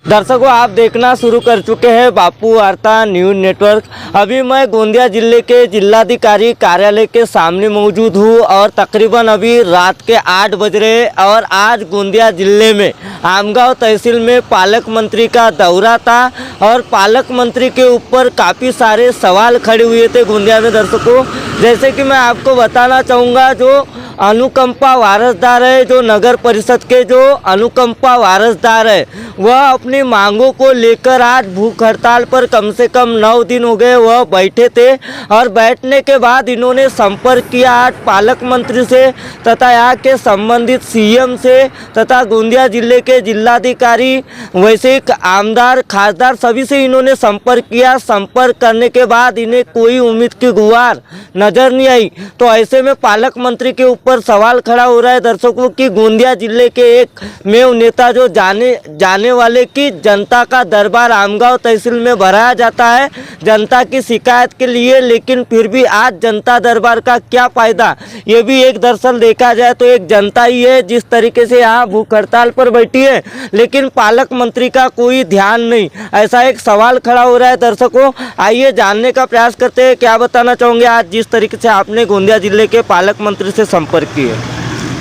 दर्शकों, आप देखना शुरू कर चुके हैं बापू वार्ता न्यूज़ नेटवर्क। अभी मैं गोंदिया जिले के जिलाधिकारी कार्यालय के सामने मौजूद हूँ और तकरीबन अभी रात के 8 बज रहे और आज गोंदिया जिले में आमगांव तहसील में पालक मंत्री का दौरा था और पालक मंत्री के ऊपर काफ़ी सारे सवाल खड़े हुए थे गोंदिया में। दर्शकों, जैसे कि मैं आपको बताना चाहूँगा, जो अनुकंपा वारसदार है, जो नगर परिषद के जो अनुकंपा वारसदार है, वह अपनी मांगों को लेकर आज भूख हड़ताल पर कम से कम 9 दिन हो गए वह बैठे थे और बैठने के बाद इन्होंने संपर्क किया आज पालक मंत्री से तथा यहाँ के संबंधित सीएम से तथा गोंदिया जिले के जिलाधिकारी, वैसे आमदार, खासदार सभी से इन्होंने संपर्क किया। संपर्क करने के बाद इन्हें कोई उम्मीद की गुहार नज़र नहीं आई। तो ऐसे में पालक मंत्री के ऊपर सवाल खड़ा हो रहा है दर्शकों कि गोंदिया जिले के एक मेव नेता जो जाने वाले की जनता का दरबार आमगांव तहसील में भराया जाता है जनता की शिकायत के लिए, लेकिन फिर भी आज जनता दरबार का क्या फ़ायदा। ये भी एक दरअसल देखा जाए तो एक जनता ही है जिस तरीके से यहाँ भूख हड़ताल पर बैठी है, लेकिन पालक मंत्री का कोई ध्यान नहीं। ऐसा एक सवाल खड़ा हो रहा है दर्शकों। आइए जानने का प्रयास करते हैं, क्या बताना चाहोगे आज जिस तरीके से आपने गोंदिया जिले के पालक मंत्री से संपर्क किए।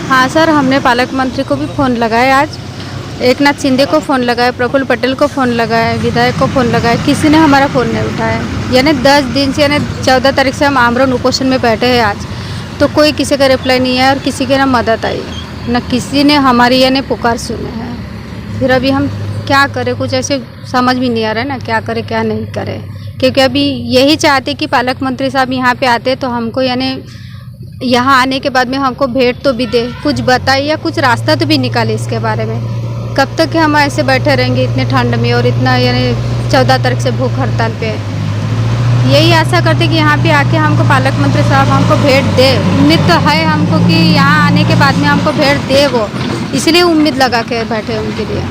हाँ सर, हमने पालक मंत्री को भी फ़ोन लगाया, आज एकनाथ शिंदे को फ़ोन लगाया, प्रफुल्ल पटेल को फ़ोन लगाया, विधायक को फ़ोन लगाया, किसी ने हमारा फ़ोन नहीं उठाया। यानी 10 दिन से, यानी 14 तारीख से हम आमरण उपोषण में बैठे हैं आज, तो कोई किसी का रिप्लाई नहीं है और किसी की ना मदद आई है, न किसी ने हमारी यानी पुकार सुने हैं। फिर अभी हम क्या करें, कुछ ऐसे समझ भी नहीं आ रहा है ना, क्या करें क्या नहीं करें। क्योंकि अभी यही चाहते कि पालक मंत्री साहब यहाँ पे आते तो हमको यानी यहाँ आने के बाद में हमको भेंट तो भी दे, कुछ बताए या कुछ रास्ता तो भी निकाले इसके बारे में। कब तक हम ऐसे बैठे रहेंगे इतने ठंड में और इतना यानी 14 तारीख से भूख हड़ताल पे। यही आशा करते कि यहाँ पे आके हमको पालक मंत्री साहब हमको भेंट दे। उम्मीद तो है हमको कि यहाँ आने के बाद में हमको भेंट दे, वो इसलिए उम्मीद लगा के बैठे उनके लिए।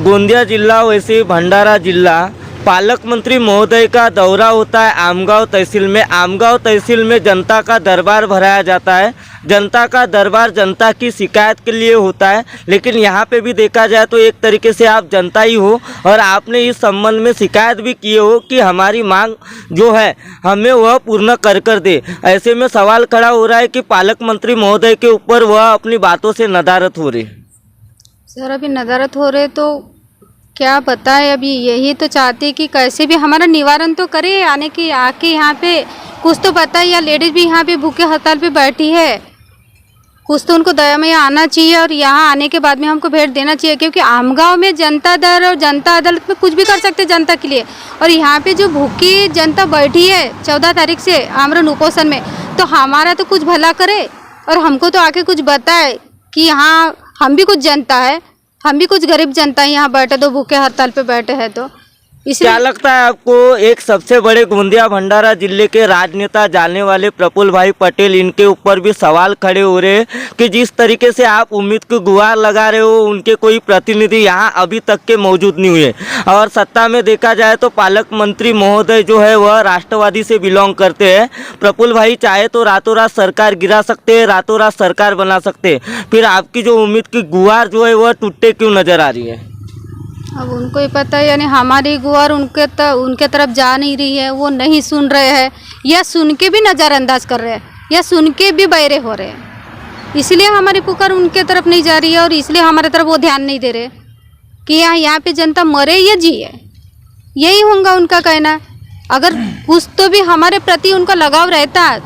गोंदिया जिला, वैसे भंडारा जिला, पालक मंत्री महोदय का दौरा होता है आमगांव तहसील में। आमगांव तहसील में जनता का दरबार भराया जाता है। जनता का दरबार जनता की शिकायत के लिए होता है, लेकिन यहाँ पे भी देखा जाए तो एक तरीके से आप जनता ही हो और आपने इस संबंध में शिकायत भी की हो कि हमारी मांग जो है हमें वह पूर्ण कर दे। ऐसे में सवाल खड़ा हो रहा है कि पालक मंत्री महोदय के ऊपर वह अपनी बातों से नदारत हो रही। सर अभी नदारत हो रहे तो क्या बताएं, अभी यही तो चाहते कि कैसे भी हमारा निवारण तो करे, आने की आके यहाँ पे कुछ तो पता है। या लेडीज़ भी यहाँ पे भूखे हड़ताल पे बैठी है, कुछ तो उनको दया में आना चाहिए और यहाँ आने के बाद में हमको भेंट देना चाहिए। क्योंकि आमगांव में जनता दर और जनता अदालत में कुछ भी कर सकते जनता के लिए, और यहाँ पे जो भूखी जनता बैठी है 14 तारीख से आमरण उपोषण में, तो हमारा तो कुछ भला करे और हमको तो आके कुछ बताए कि यहाँ हम भी कुछ जनता है, हम भी कुछ गरीब जनता है, यहाँ बैठे तो भूखे हड़ताल पे बैठे हैं। तो क्या लगता है आपको, एक सबसे बड़े गोंदिया भंडारा जिले के राजनेता जाने वाले प्रफुल्ल भाई पटेल, इनके ऊपर भी सवाल खड़े हो रहे हैं कि जिस तरीके से आप उम्मीद की गुहार लगा रहे हो, उनके कोई प्रतिनिधि यहाँ अभी तक के मौजूद नहीं हुए और सत्ता में देखा जाए तो पालक मंत्री महोदय जो है वह राष्ट्रवादी से बिलोंग करते हैं। प्रफुल्ल भाई चाहे तो रातों रात सरकार गिरा सकते हैं, रातों रात सरकार बना सकते हैं, फिर आपकी जो उम्मीद की गुहार जो है वह टूटते क्यों नजर आ रही है? अब उनको ही पता है, यानी हमारी गुहार उनके तरफ जा नहीं रही है, वो नहीं सुन रहे हैं या सुन के भी नज़रअंदाज कर रहे हैं या सुन के भी बहरे हो रहे हैं। इसलिए हमारी पुकार उनके तरफ नहीं जा रही है और इसलिए हमारे तरफ वो ध्यान नहीं दे रहे कि यहाँ पे जनता मरे या जिए। यही होगा उनका कहना। अगर कुछ तो भी हमारे प्रति उनका लगाव रहता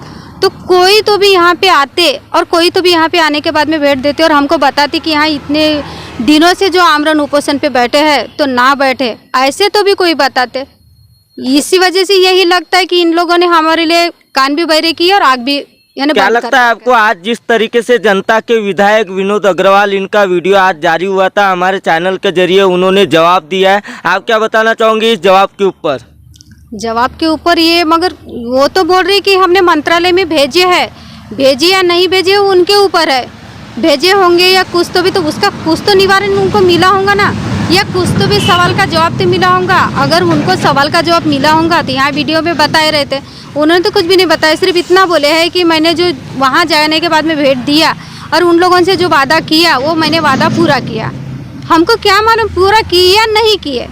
तो कोई तो भी यहाँ पे आते और कोई तो भी यहाँ पे आने के बाद में भेंट देते और हमको बताते कि यहाँ इतने दिनों से जो आमरण उपोषण पे बैठे हैं तो ना बैठे, ऐसे तो भी कोई बताते। इसी वजह से यही लगता है कि इन लोगों ने हमारे लिए कान भी बहरे किए और आग भी यानी। क्या लगता है आपको, आज जिस तरीके से जनता के विधायक विनोद अग्रवाल, इनका वीडियो आज जारी हुआ था, हमारे चैनल के जरिए उन्होंने जवाब दिया है, आप क्या बताना चाहोगे इस जवाब के ऊपर? जवाब के ऊपर ये, मगर वो तो बोल रही कि हमने मंत्रालय में भेजे है, भेजे या नहीं भेजे उनके ऊपर है। भेजे होंगे या कुछ तो भी, तो उसका कुछ तो निवारण उनको मिला होगा ना, या कुछ तो भी सवाल का जवाब तो मिला होगा। अगर उनको सवाल का जवाब मिला होगा तो यहाँ वीडियो में बताए रहे थे, उन्होंने तो कुछ भी नहीं बताया। सिर्फ इतना बोले हैं कि मैंने जो वहाँ जाने के बाद में भेंट दिया और उन लोगों से जो वादा किया वो मैंने वादा पूरा किया। हमको क्या मालूम पूरा किए या नहीं किए।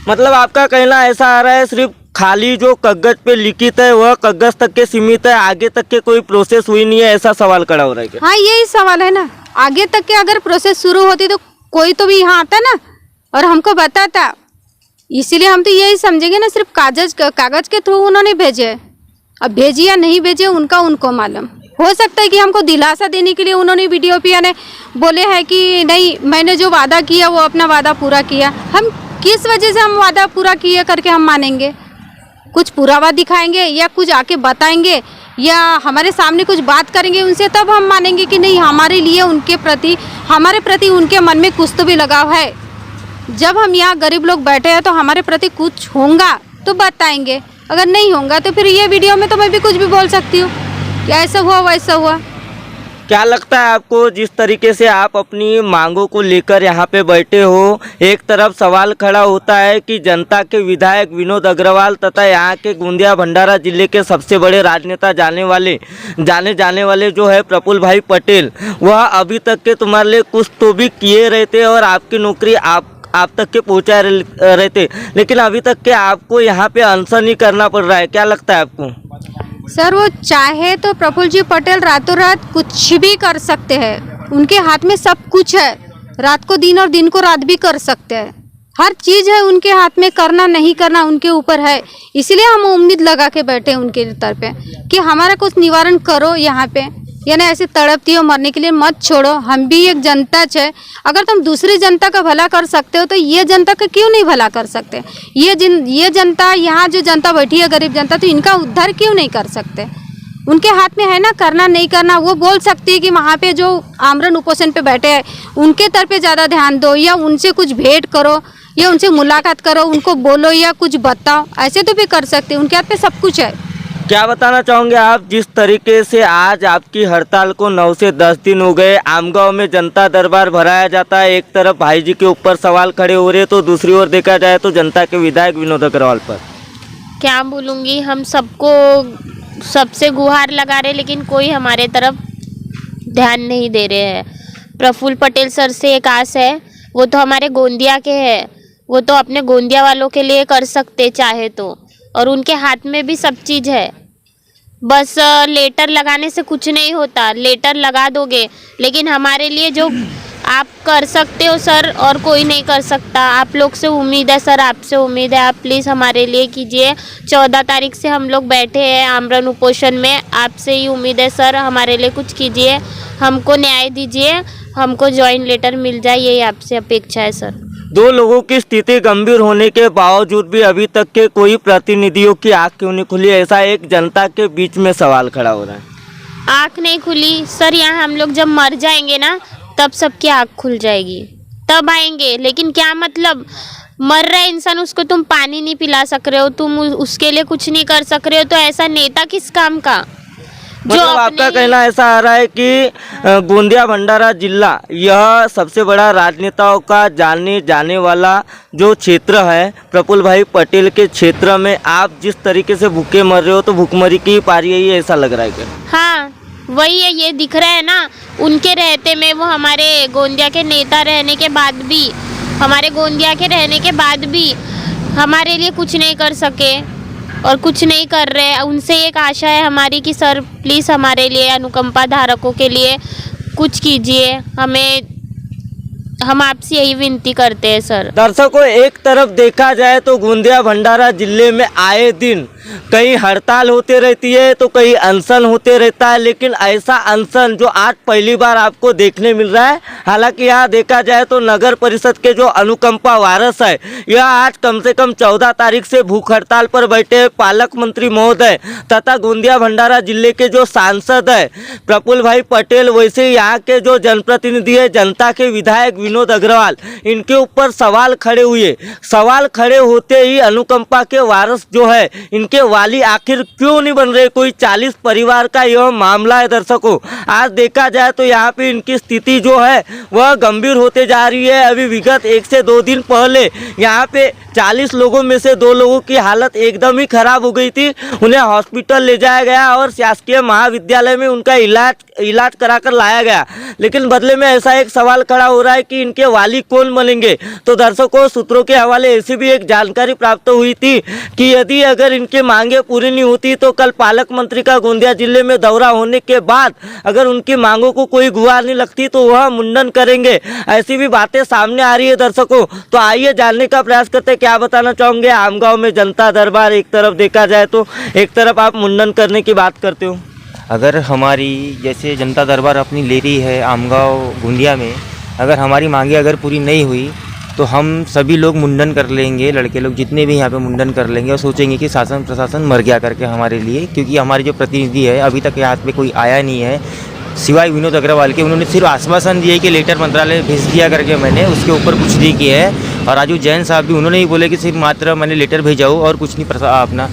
मतलब आपका कहना ऐसा आ रहा है सिर्फ खाली जो कागज पे लिखित है वह कागज तक के सीमित है, आगे तक के कोई प्रोसेस हुई नहीं है, ऐसा सवाल खड़ा हो रहा है क्या? हाँ यही सवाल है ना, आगे तक के अगर प्रोसेस शुरू होती तो कोई तो भी यहाँ आता ना और हमको बताता। इसीलिए हम तो यही समझेंगे ना, सिर्फ कागज के थ्रू उन्होंने भेजे, अब भेजी या नहीं भेजे उनको मालूम। हो सकता है कि हमको दिलासा देने के लिए उन्होंने वीडियो पे ने बोले हैं कि नहीं मैंने जो वादा किया वो अपना वादा पूरा किया। हम किस वजह से हम वादा पूरा किए करके हम मानेंगे? कुछ पुरावा दिखाएंगे या कुछ आके बताएंगे या हमारे सामने कुछ बात करेंगे उनसे, तब हम मानेंगे कि नहीं हमारे लिए हमारे प्रति उनके मन में कुछ तो भी लगाव है। जब हम यहाँ गरीब लोग बैठे हैं तो हमारे प्रति कुछ होगा तो बताएंगे, अगर नहीं होगा तो फिर ये वीडियो में तो मैं भी कुछ भी बोल सकती हूँ कि ऐसा हुआ वैसा हुआ। क्या लगता है आपको, जिस तरीके से आप अपनी मांगों को लेकर यहाँ पे बैठे हो, एक तरफ सवाल खड़ा होता है कि जनता के विधायक विनोद अग्रवाल तथा यहाँ के गोंदिया भंडारा जिले के सबसे बड़े राजनेता जाने जाने वाले जो है प्रफुल्ल भाई पटेल, वह अभी तक के तुम्हारे लिए कुछ तो भी किए रहते और आपकी नौकरी आप तक के पहुँचा रहते, लेकिन अभी तक के आपको यहाँ पे अनशन ही करना पड़ रहा है। क्या लगता है आपको? सर वो चाहे तो प्रफुल्ल जी पटेल रातों रात कुछ भी कर सकते हैं, उनके हाथ में सब कुछ है, रात को दिन और दिन को रात भी कर सकते हैं, हर चीज़ है उनके हाथ में, करना नहीं करना उनके ऊपर है। इसलिए हम उम्मीद लगा के बैठे उनके तरफ पे कि हमारा कुछ निवारण करो यहाँ पे, यानी ऐसे तड़पती हो मरने के लिए मत छोड़ो। हम भी एक जनता है, अगर तुम दूसरी जनता का भला कर सकते हो तो ये जनता का क्यों नहीं भला कर सकते? ये जनता, यहाँ जो जनता बैठी है गरीब जनता, तो इनका उद्धार क्यों नहीं कर सकते? उनके हाथ में है ना, करना नहीं करना। वो बोल सकती है कि वहाँ पे जो आमरण उपोषण पे बैठे हैं उनके तरफ पे ज़्यादा ध्यान दो, या उनसे कुछ भेंट करो या उनसे मुलाकात करो, उनको बोलो या कुछ बताओ, ऐसे तो भी कर सकते। उनके हाथ पे सब कुछ है। क्या बताना चाहोगे आप, जिस तरीके से आज आपकी हड़ताल को 9 से 10 दिन हो गए, आमगांव में जनता दरबार भराया जाता है, एक तरफ भाई जी के ऊपर सवाल खड़े हो रहे हैं तो दूसरी ओर देखा जाए तो जनता के विधायक विनोद अग्रवाल पर क्या बोलूँगी, हम सबसे गुहार लगा रहे लेकिन कोई हमारे तरफ ध्यान नहीं दे रहे हैं। प्रफुल्ल पटेल सर से एक आस है, वो तो हमारे गोंदिया के हैं, वो तो अपने गोंदिया वालों के लिए कर सकते चाहे तो, और उनके हाथ में भी सब चीज़ है। बस लेटर लगाने से कुछ नहीं होता, लेटर लगा दोगे लेकिन हमारे लिए जो आप कर सकते हो सर और कोई नहीं कर सकता। आप लोग से उम्मीद है सर, आपसे उम्मीद है, आप प्लीज़ हमारे लिए कीजिए। 14 तारीख से हम लोग बैठे हैं आमरण उपोषण में, आपसे ही उम्मीद है सर, हमारे लिए कुछ कीजिए, हमको न्याय दीजिए, हमको जॉइंट लेटर मिल जाए, यही आपसे अपेक्षा है सर। 2 लोगों की स्थिति गंभीर होने के बावजूद भी अभी तक के कोई प्रतिनिधियों की आंख क्यों नहीं खुली, ऐसा एक जनता के बीच में सवाल खड़ा हो रहा है। आँख नहीं खुली सर, यहाँ हम लोग जब मर जाएंगे ना तब सबकी आँख खुल जाएगी, तब आएंगे। लेकिन क्या मतलब, मर रहा इंसान उसको तुम पानी नहीं पिला सक रहे हो, तुम उसके लिए कुछ नहीं कर सक रहे हो, तो ऐसा नेता किस काम का? मतलब आपका कहना ऐसा आ रहा है कि गोंदिया भंडारा जिला यह सबसे बड़ा राजनेताओं का जाने जाने वाला जो क्षेत्र है, प्रफुल्ल भाई पटेल के क्षेत्र में आप जिस तरीके से भूखे मर रहे हो तो भूखमरी की पारी है, ऐसा लग रहा है क्या? हाँ वही है, ये दिख रहा है ना, उनके रहते में वो हमारे गोंदिया के नेता रहने के बाद भी, हमारे गोंदिया के रहने के बाद भी हमारे लिए कुछ नहीं कर सके और कुछ नहीं कर रहे। उनसे एक आशा है हमारी कि सर प्लीज़ हमारे लिए, अनुकंपा धारकों के लिए कुछ कीजिए, हम आपसे यही विनती करते हैं सर। दर्शकों, एक तरफ देखा जाए तो गोंदिया भंडारा जिले में आए दिन कहीं हड़ताल होते रहती है तो कहीं अनशन होते रहता है, लेकिन ऐसा अनशन जो आज पहली बार आपको देखने मिल रहा है। हालांकि यहाँ देखा जाए तो नगर परिषद के जो अनुकंपा वारस है, यह आज कम से कम 14 तारीख से भूख हड़ताल पर बैठे पालक मंत्री महोदय तथा गोंदिया भंडारा जिले के जो सांसद है प्रफुल्ल भाई पटेल, वैसे यहाँ के जो जनप्रतिनिधि है, जनता के विधायक विनोद अग्रवाल, इनके ऊपर सवाल खड़े हुए। सवाल खड़े होते ही अनुकंपा के वारस जो है, इनके वाली आखिर क्यों नहीं बन रहे? कोई 40 परिवार का यह मामला है। दर्शकों, आज देखा जाए तो यहाँ पे इनकी स्थिति जो है वह गंभीर होते जा रही है। अभी विगत 1 से 2 दिन पहले यहाँ पे 40 लोगों में से 2 लोगों की हालत एकदम ही खराब हो गई थी। उन्हें हॉस्पिटल ले जाया गया और शासकीय महाविद्यालय में उनका इलाज कराकर लाया गया, लेकिन बदले में ऐसा एक सवाल खड़ा हो रहा है कि इनके वाली कौन बनेंगे। तो दर्शकों, सूत्रों के हवाले ऐसी भी एक जानकारी प्राप्त हुई थी कि यदि अगर इनकी मांगे पूरी नहीं होती तो कल पालक मंत्री का गोंदिया जिले में दौरा होने के बाद अगर उनकी मांगों को कोई गुहार नहीं लगती तो वह मुंडन करेंगे। ऐसी भी बातें सामने आ रही है दर्शकों। तो आइए जानने का प्रयास करते, क्या बताना चाहोगे आमगांव में जनता दरबार एक तरफ देखा जाए तो एक तरफ आप मुंडन करने की बात करते हो। अगर हमारी जैसे जनता दरबार अपनी ले रही है आमगांव गोंदिया में, अगर हमारी मांगे अगर पूरी नहीं हुई तो हम सभी लोग मुंडन कर लेंगे, लड़के लोग जितने भी यहाँ पे मुंडन कर लेंगे और सोचेंगे कि शासन प्रशासन मर गया करके हमारे लिए। क्योंकि हमारे जो प्रतिनिधि है अभी तक यहाँ पे कोई आया नहीं है सिवाय विनोद अग्रवाल के। उन्होंने सिर्फ आश्वासन दिए कि लेटर मंत्रालय भेज दिया करके, मैंने उसके ऊपर कुछ नहीं किया है। और राजू जैन साहब भी उन्होंने ही बोले कि सिर्फ मात्र मैंने लेटर भेजा हो और कुछ नहीं अपना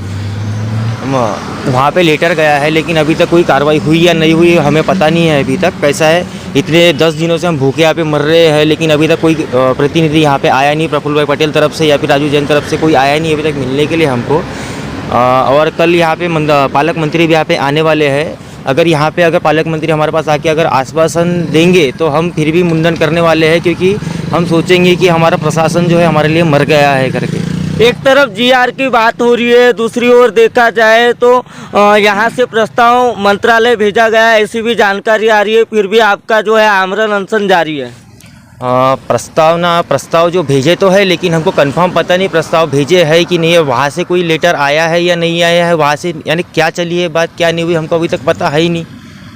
वहाँ पे लेटर गया है, लेकिन अभी तक कोई कार्रवाई हुई या नहीं हुई हमें पता नहीं है। अभी तक कैसा है, इतने 10 दिनों से हम भूखे यहाँ पे मर रहे हैं, लेकिन अभी तक कोई प्रतिनिधि यहाँ पे आया नहीं, प्रफुल्ल भाई पटेल तरफ से या फिर राजू जैन तरफ से कोई आया नहीं अभी तक मिलने के लिए हमको। और कल यहाँ पे पालक मंत्री भी यहाँ पे आने वाले हैं। अगर पालक मंत्री हमारे पास आके अगर आश्वासन देंगे तो हम फिर भी मुंडन करने वाले हैं, क्योंकि हम सोचेंगे कि हमारा प्रशासन जो है हमारे लिए मर गया है करके। एक तरफ जीआर की बात हो रही है, दूसरी ओर देखा जाए तो यहाँ से प्रस्ताव मंत्रालय भेजा गया है, ऐसी भी जानकारी आ रही है। फिर भी आपका जो है आमरण अनशन जारी है। प्रस्ताव जो भेजे तो है, लेकिन हमको कंफर्म पता नहीं प्रस्ताव भेजे है कि नहीं है, वहाँ से कोई लेटर आया है या नहीं आया है, वहाँ से यानी क्या चली है बात क्या नहीं हुई हमको अभी तक पता है ही नहीं,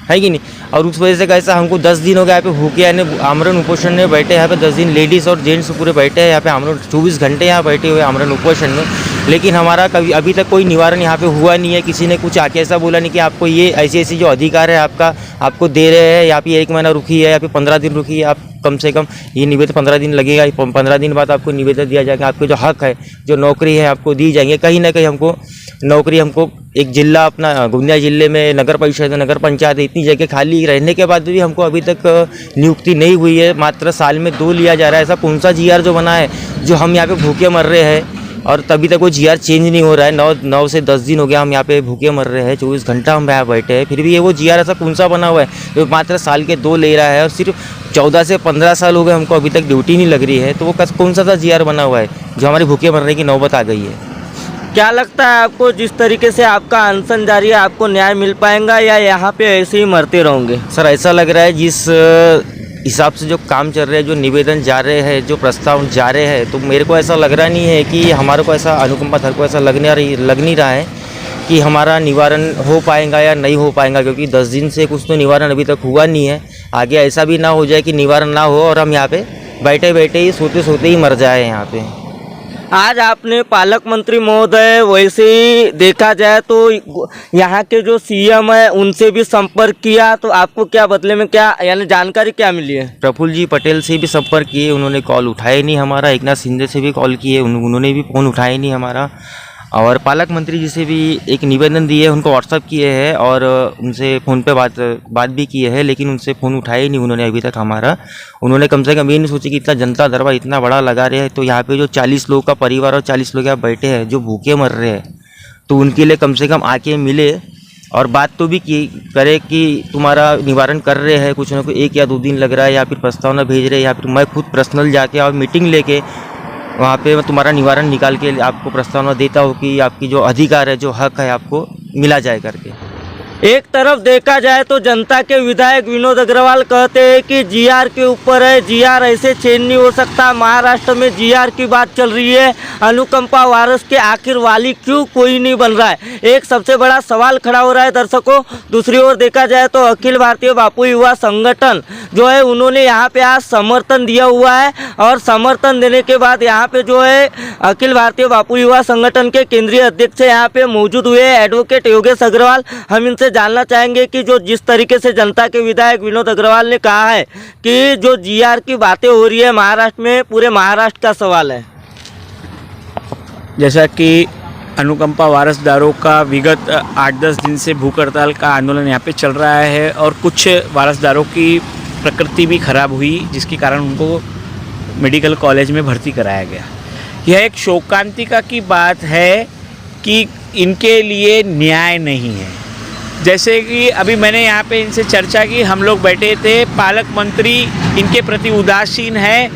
है कि नहीं। और उस वजह से कैसा हमको 10 दिन हो गया यहाँ पे भूखे यानी आमरण उपोषण में बैठे यहाँ पे 10 दिन लेडीज़ और जेंट्स पूरे बैठे हैं यहाँ पे आमरण 24 घंटे यहाँ बैठे हुए आमरण उपोषण में, लेकिन हमारा कभी अभी तक कोई निवारण यहाँ पे हुआ नहीं है। किसी ने कुछ आके ऐसा बोला नहीं कि आपको ये ऐसी जो अधिकार है आपको दे रहे हैं, या फिर 1 महीना रुकी है या फिर 15 दिन रुकी है, आप कम से कम ये निवेदन 15 दिन लगेगा, 15 दिन बाद आपको निवेदन दिया जाएगा, आपके जो हक है जो नौकरी है आपको दी जाएंगे। कहीं ना कहीं हमको नौकरी हमको एक जिला अपना गोंदिया जिले में नगर परिषद नगर पंचायत इतनी जगह खाली रहने के बाद भी हमको अभी तक नियुक्ति नहीं हुई है। मात्र साल में 2 लिया जा रहा है। ऐसा कौन सा जीआर जो बना है जो हम यहाँ पे भूखे मर रहे हैं और तभी तक वो जीआर चेंज नहीं हो रहा है। 9 से 10 दिन हो गया हम यहाँ पे भूखे मर रहे हैं, 24 घंटा हम यहाँ बैठे हैं, फिर भी ये वो जीआर ऐसा कौन सा बना हुआ है जो मात्र साल के 2 ले रहा है और सिर्फ 14 से 15 साल हो गए हमको अभी तक ड्यूटी नहीं लग रही है। तो वो कौन सा जीआर बना हुआ है जो हमारे भूखे मरने की नौबत आ गई है। क्या लगता है आपको, जिस तरीके से आपका अनशन जारी है, आपको न्याय मिल पाएगा या यहाँ पे ऐसे ही मरते रहोगे? सर ऐसा लग रहा है जिस हिसाब से जो काम चल रहे हैं, जो निवेदन जा रहे हैं, जो प्रस्ताव जा रहे हैं, तो मेरे को ऐसा लग रहा नहीं है कि हमारे को ऐसा अनुकंपा सर को ऐसा लग नहीं रहा है कि हमारा निवारण हो पाएगा या नहीं हो पाएगा, क्योंकि 10 दिन से कुछ तो निवारण अभी तक हुआ नहीं है। आगे ऐसा भी ना हो जाए कि निवारण ना हो और हम यहाँ पे बैठे बैठे ही सोते ही मर जाए यहाँ पे। आज आपने पालक मंत्री महोदय, वैसे ही देखा जाए तो यहाँ के जो सीएम है उनसे भी संपर्क किया, तो आपको क्या बदले में क्या यानी जानकारी क्या मिली है? प्रफुल्ल जी पटेल से भी संपर्क किए, उन्होंने कॉल उठाए नहीं हमारा। एकनाथ शिंदे से भी कॉल किए, उन्होंने भी फ़ोन उठाए नहीं हमारा। और पालक मंत्री जी से भी एक निवेदन दिए, उनको व्हाट्सअप किए हैं और उनसे फ़ोन पे बात भी किए हैं, लेकिन उनसे फ़ोन उठाए नहीं उन्होंने अभी तक हमारा। उन्होंने कम से कम ये नहीं सोचे कि इतना जनता दरबार इतना बड़ा लगा रहे हैं, तो यहाँ पे जो 40 लोग का परिवार और 40 लोग यहाँ बैठे हैं जो भूखे मर रहे हैं, तो उनके लिए कम से कम आके मिले और बात तो भी करे कि तुम्हारा निवारण कर रहे हैं, कुछ ना कुछ 1 या 2 दिन लग रहा है या फिर प्रस्तावना भेज रहे हैं या फिर मैं खुद पर्सनल जाके और मीटिंग लेके वहाँ पे मैं तुम्हारा निवारण निकाल के आपको प्रस्तावना देता हूँ कि आपकी जो अधिकार है, जो हक है, आपको मिला जाए करके। एक तरफ देखा जाए तो जनता के विधायक विनोद अग्रवाल कहते हैं कि जीआर के ऊपर है, जीआर ऐसे चेंज नहीं हो सकता। महाराष्ट्र में जीआर की बात चल रही है, अनुकंपा वारस के आखिर वाली क्यों कोई नहीं बन रहा है, एक सबसे बड़ा सवाल खड़ा हो रहा है दर्शकों। दूसरी ओर देखा जाए तो अखिल भारतीय बापू युवा संगठन जो है उन्होंने यहाँ पे आज समर्थन दिया हुआ है और समर्थन देने के बाद यहाँ पे जो है अखिल भारतीय बापू युवा संगठन के केंद्रीय अध्यक्ष यहाँ पे मौजूद हुए एडवोकेट योगेश अग्रवाल। हम इनसे जानना चाहेंगे कि जो जिस तरीके से जनता के विधायक विनोद अग्रवाल ने कहा है कि जो जीआर की बातें हो रही है महाराष्ट्र में, पूरे महाराष्ट्र का सवाल है। जैसा कि अनुकंपा वारसदारों का विगत 8-10 दिन से भूख हड़ताल का आंदोलन यहाँ पे चल रहा है और कुछ वारसदारों की प्रकृति भी खराब हुई, जिसके कारण उनको मेडिकल कॉलेज में भर्ती कराया गया। यह एक शोकांतिका की बात है कि इनके लिए न्याय नहीं है। जैसे कि अभी मैंने यहाँ पे इनसे चर्चा की, हम लोग बैठे थे, पालक मंत्री इनके प्रति उदासीन है।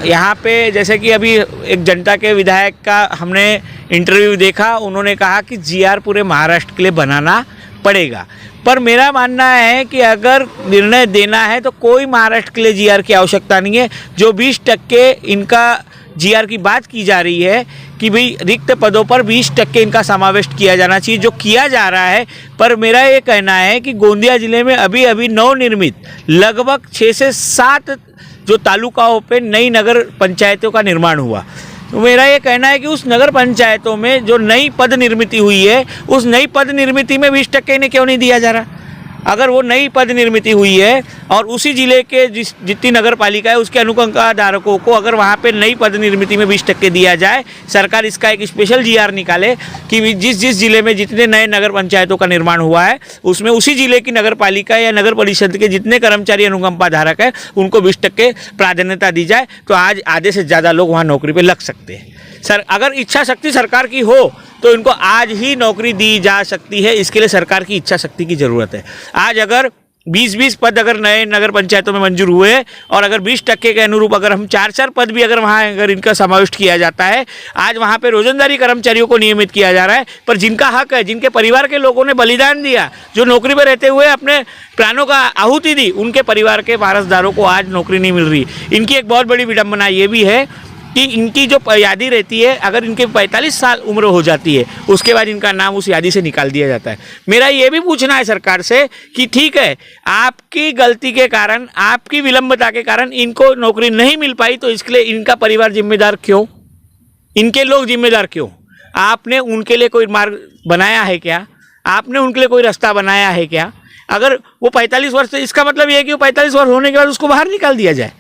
यहाँ पे जैसे कि अभी एक जनता के विधायक का हमने इंटरव्यू देखा, उन्होंने कहा कि जीआर पूरे महाराष्ट्र के लिए बनाना पड़ेगा। पर मेरा मानना है कि अगर निर्णय देना है तो कोई महाराष्ट्र के लिए जीआर की आवश्यकता नहीं है। जो 20% इनका जीआर की बात की जा रही है कि भाई रिक्त पदों पर 20% इनका समावेश किया जाना चाहिए, जो किया जा रहा है। पर मेरा ये कहना है कि गोंदिया ज़िले में अभी अभी नवनिर्मित लगभग 6 से 7 जो तालुकाओं पे नई नगर पंचायतों का निर्माण हुआ। तो मेरा ये कहना है कि उस नगर पंचायतों में जो नई पद निर्मिति हुई है, उस नई पद निर्मिति में 20% इन्हें क्यों नहीं दिया जा रहा? अगर वो नई पद निर्मिति हुई है और उसी ज़िले के जितनी नगर पालिका है उसके अनुकंपा धारकों को अगर वहाँ पे नई पद निर्मिति में 20% दिया जाए, सरकार इसका एक स्पेशल जीआर निकाले कि जिस ज़िले में जितने नए नगर पंचायतों का निर्माण हुआ है उसमें उसी ज़िले की नगर पालिका या नगर परिषद के जितने कर्मचारी अनुकंपा धारक है उनको 20% प्राधान्यता दी जाए, तो आज आधे से ज़्यादा लोग वहाँ नौकरी पर लग सकते हैं। सर, अगर इच्छा शक्ति सरकार की हो तो इनको आज ही नौकरी दी जा सकती है। इसके लिए सरकार की इच्छा शक्ति की ज़रूरत है। आज अगर 20-20 पद अगर नए नगर पंचायतों में मंजूर हुए और अगर 20% के अनुरूप अगर हम 4-4 पद भी अगर वहाँ अगर इनका समावेश किया जाता है, आज वहाँ पे रोजंदारी कर्मचारियों को नियमित किया जा रहा है। पर जिनका हक है, जिनके परिवार के लोगों ने बलिदान दिया, जो नौकरी पर रहते हुए अपने प्राणों का आहुति दी, उनके परिवार के वारसदारों को आज नौकरी नहीं मिल रही। इनकी एक बहुत बड़ी विडंबना ये भी है कि इनकी जो यादी रहती है, अगर इनके 45 साल उम्र हो जाती है उसके बाद इनका नाम उस यादी से निकाल दिया जाता है। मेरा ये भी पूछना है सरकार से कि ठीक है, आपकी गलती के कारण, आपकी विलंबता के कारण इनको नौकरी नहीं मिल पाई, तो इसके लिए इनका परिवार जिम्मेदार क्यों? इनके लोग जिम्मेदार क्यों? आपने उनके लिए कोई मार्ग बनाया है क्या? आपने उनके लिए कोई रास्ता बनाया है क्या? अगर वो 45 वर्ष, इसका मतलब ये है कि वो 45 वर्ष होने के बाद उसको बाहर निकाल दिया जाए,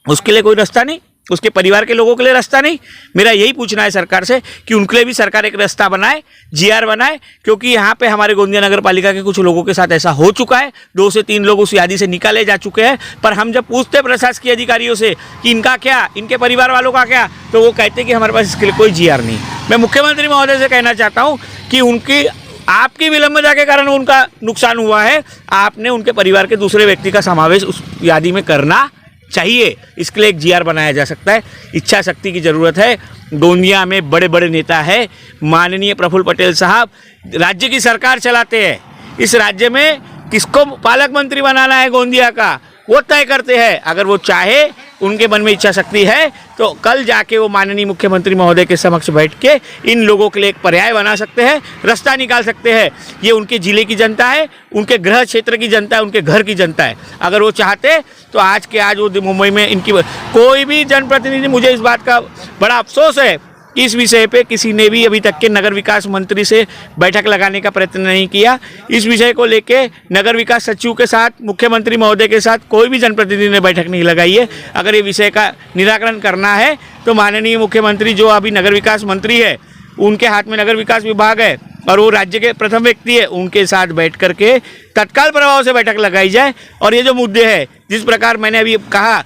उसके लिए कोई रास्ता नहीं, उसके परिवार के लोगों के लिए रास्ता नहीं। मेरा यही पूछना है सरकार से कि उनके लिए भी सरकार एक रास्ता बनाए, जीआर बनाए, क्योंकि यहाँ पे हमारे गोंदिया नगर पालिका के कुछ लोगों के साथ ऐसा हो चुका है। 2 से 3 लोग उस यादी से निकाले जा चुके हैं। पर हम जब पूछते प्रशासकीय अधिकारियों से कि इनका क्या, इनके परिवार वालों का क्या, तो वो कहते हैं कि हमारे पास इसके लिए कोई जीआर नहीं। मैं मुख्यमंत्री महोदय से कहना चाहता हूँ कि उनकी आपकी विलंबता के कारण उनका नुकसान हुआ है, आपने उनके परिवार के दूसरे व्यक्ति का समावेश उस यादी में करना चाहिए। इसके लिए एक जीआर बनाया जा सकता है। इच्छा शक्ति की ज़रूरत है। गोंदिया में बड़े बड़े नेता है, माननीय प्रफुल्ल पटेल साहब राज्य की सरकार चलाते हैं। इस राज्य में किसको पालक मंत्री बनाना है गोंदिया का, वो तय करते हैं। अगर वो चाहे, उनके मन में इच्छा शक्ति है, तो कल जाके वो माननीय मुख्यमंत्री महोदय के समक्ष बैठ के इन लोगों के लिए एक पर्याय बना सकते हैं, रास्ता निकाल सकते हैं। ये उनके ज़िले की जनता है, उनके गृह क्षेत्र की जनता है, उनके घर की जनता है। अगर वो चाहते तो आज के आज वो मुंबई में इनकी कोई भी जनप्रतिनिधि, मुझे इस बात का बड़ा अफसोस है, इस विषय पे किसी ने भी अभी तक के नगर विकास मंत्री से बैठक लगाने का प्रयत्न नहीं किया। इस विषय को लेके नगर विकास सचिव के साथ, मुख्यमंत्री महोदय के साथ कोई भी जनप्रतिनिधि ने बैठक नहीं लगाई है। अगर ये विषय का निराकरण करना है तो माननीय मुख्यमंत्री जो अभी नगर विकास मंत्री है, उनके हाथ में नगर विकास विभाग है और वो राज्य के प्रथम व्यक्ति है, उनके साथ बैठ करके तत्काल प्रभाव से बैठक लगाई जाए। और ये जो मुद्दे हैं, जिस प्रकार मैंने अभी कहा,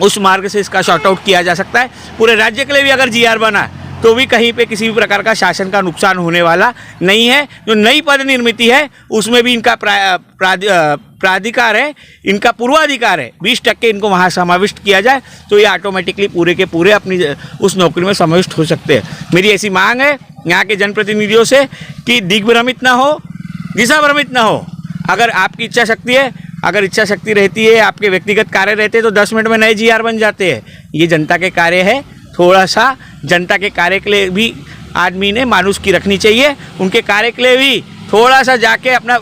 उस मार्ग से इसका शॉर्ट आउट किया जा सकता है। पूरे राज्य के लिए भी अगर जीआर बना तो भी कहीं पे किसी भी प्रकार का शासन का नुकसान होने वाला नहीं है। जो नई पद निर्मिति है उसमें भी इनका प्राधिकार है, इनका पूर्वाधिकार है। 20% इनको वहाँ समाविष्ट किया जाए तो ये ऑटोमेटिकली पूरे के पूरे अपनी उस नौकरी में समाविष्ट हो सकते हैं। मेरी ऐसी मांग है यहाँ के जनप्रतिनिधियों से कि दिग्भ्रमित ना हो, दिशा भ्रमित ना हो। अगर आपकी इच्छा शक्ति है, अगर इच्छा शक्ति रहती है, आपके व्यक्तिगत कार्य रहते हैं तो 10 मिनट में नए जीआर बन जाते हैं। ये जनता के कार्य है। थोड़ा सा जनता के कार्य के लिए भी आदमी ने मानुषकी रखनी चाहिए। उनके कार्य के लिए भी थोड़ा सा जाके अपना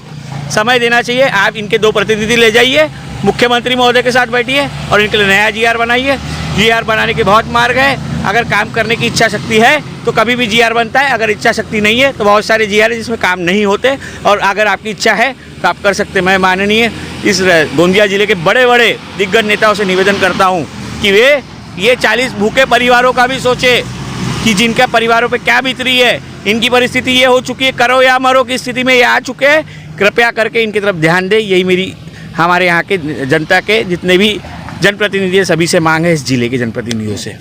समय देना चाहिए। आप इनके 2 प्रतिनिधि ले जाइए, मुख्यमंत्री महोदय के साथ बैठिए और इनके लिए नया जीआर बनाइए। जीआर बनाने के बहुत मार्ग है। अगर काम करने की इच्छा शक्ति है तो कभी भी जीआर बनता है। अगर इच्छा शक्ति नहीं है तो बहुत सारे जीआर है जिसमें काम नहीं होते। और अगर आपकी इच्छा है तो आप कर सकते हैं। मैं माननीय इस गोंदिया जिले के बड़े बड़े दिग्गज नेताओं से निवेदन करता हूँ कि वे ये 40 भूखे परिवारों का भी सोचे कि जिनका परिवारों पे क्या बीत रही है। इनकी परिस्थिति ये हो चुकी है, करो या मरो की स्थिति में ये आ चुके हैं। कृपया करके इनकी तरफ ध्यान दें। यही मेरी, हमारे यहाँ के जनता के जितने भी जनप्रतिनिधि सभी से मांग है, इस जिले के जनप्रतिनिधियों से।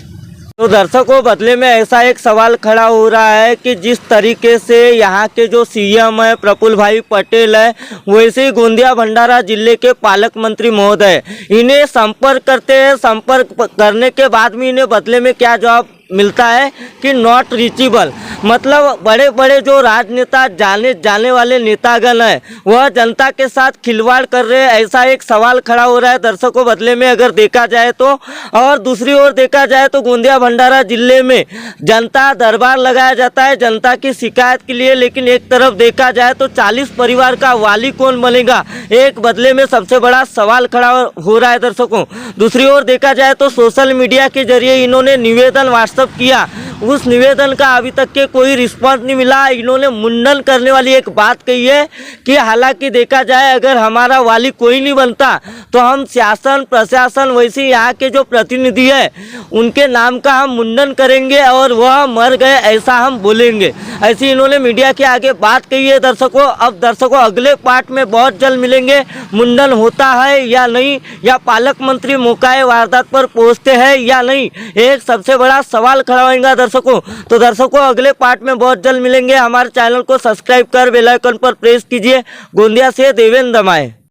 तो दर्शकों, बदले में ऐसा एक सवाल खड़ा हो रहा है कि जिस तरीके से यहाँ के जो सीएम है प्रफुल्ल भाई पटेल है, वैसे ही गोंदिया भंडारा जिले के पालक मंत्री महोदय इन्हें संपर्क करते हैं। संपर्क करने के बाद में इन्हें बदले में क्या जवाब मिलता है कि नॉट रीचेबल। मतलब बड़े बड़े जो राजनेता, जाने वाले नेतागण हैं, वह जनता के साथ खिलवाड़ कर रहे हैं, ऐसा एक सवाल खड़ा हो रहा है दर्शकों बदले में अगर देखा जाए तो। और दूसरी ओर देखा जाए तो गोंदिया भंडारा जिले में जनता दरबार लगाया जाता है जनता की शिकायत के लिए, लेकिन एक तरफ देखा जाए तो 40 परिवार का वाली कौन बनेगा, एक बदले में सबसे बड़ा सवाल खड़ा हो रहा है दर्शकों। दूसरी ओर देखा जाए तो सोशल मीडिया के जरिए इन्होंने निवेदन किया, उस निवेदन का अभी तक के कोई रिस्पांस नहीं मिला। इन्होंने मुंडन करने वाली एक बात कही है कि हालांकि देखा जाए अगर हमारा वाली कोई नहीं बनता तो हम शासन प्रशासन वैसे यहाँ के जो प्रतिनिधि है उनके नाम का हम मुंडन करेंगे और वह मर गए ऐसा हम बोलेंगे, ऐसी इन्होंने मीडिया के आगे बात कही है दर्शकों। अब दर्शकों अगले पार्ट में बहुत जल्द मिलेंगे, मुंडन होता है या नहीं, या पालक मंत्री मौके वारदात पर पहुँचते हैं या नहीं, एक सबसे बड़ा सवाल खड़ा होगा दर्शकों। तो दर्शकों अगले पार्ट में बहुत जल्द मिलेंगे। हमारे चैनल को सब्सक्राइब कर बेल आइकन पर प्रेस कीजिए। गोंदिया से देवेंद्र दमाए।